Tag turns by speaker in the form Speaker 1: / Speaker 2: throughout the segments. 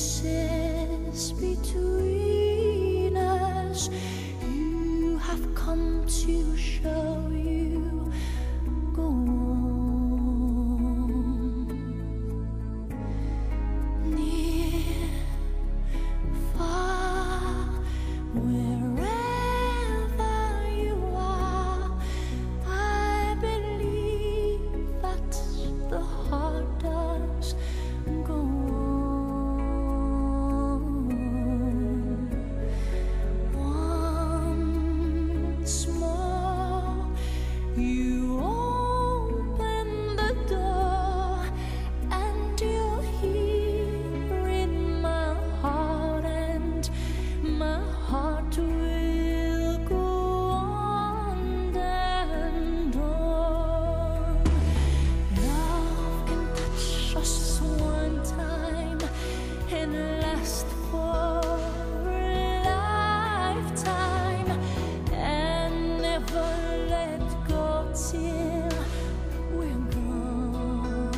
Speaker 1: spaces between us. You have come to show you go on. Near, far, wherever you are, I believe that the heart does go on. Once more, you open the door, and you're here in my heart, and my heart will go on and on. Love can touch us one time and last for a lifetime, and never let go till we're gone.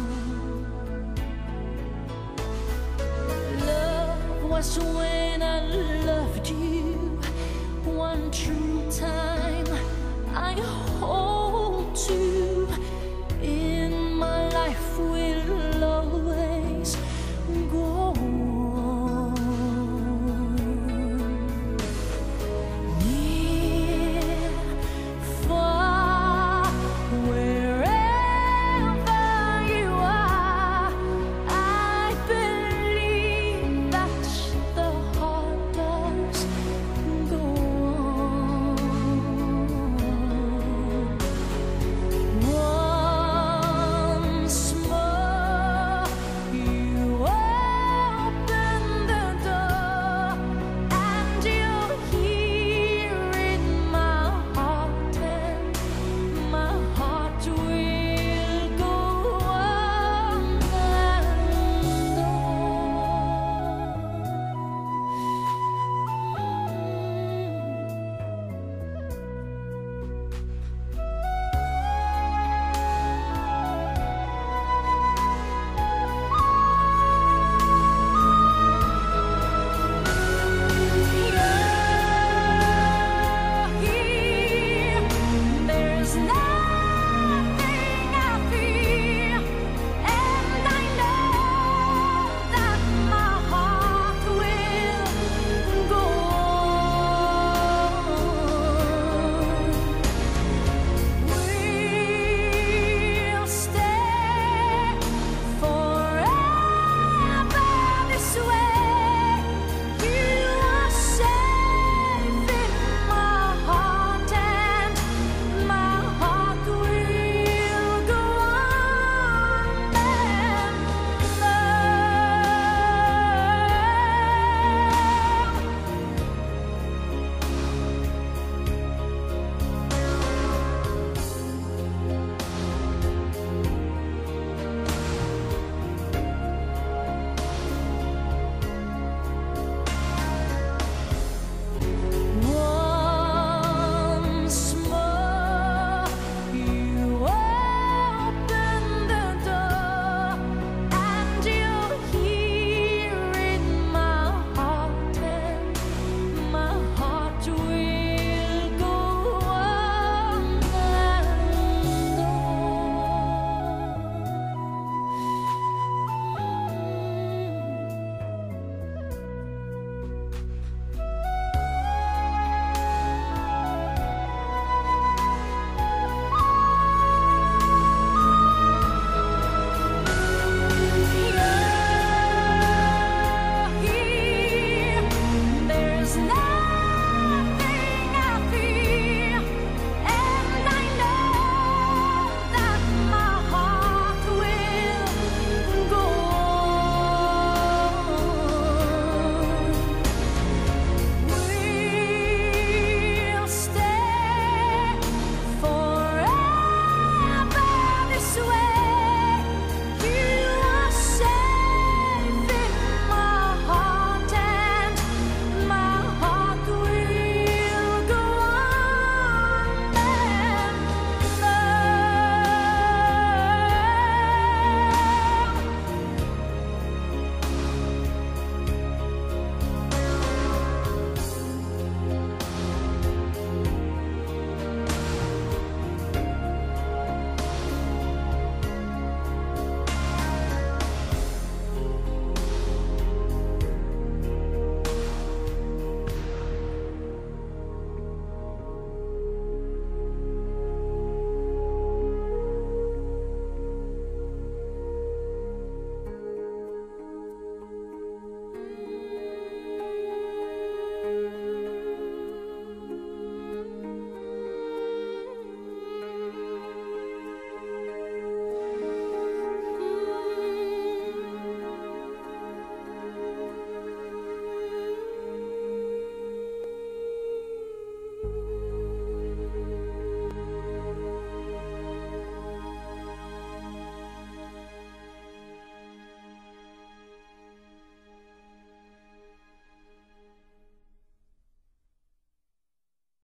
Speaker 1: Love was when I loved you one true time. I hold to in my life.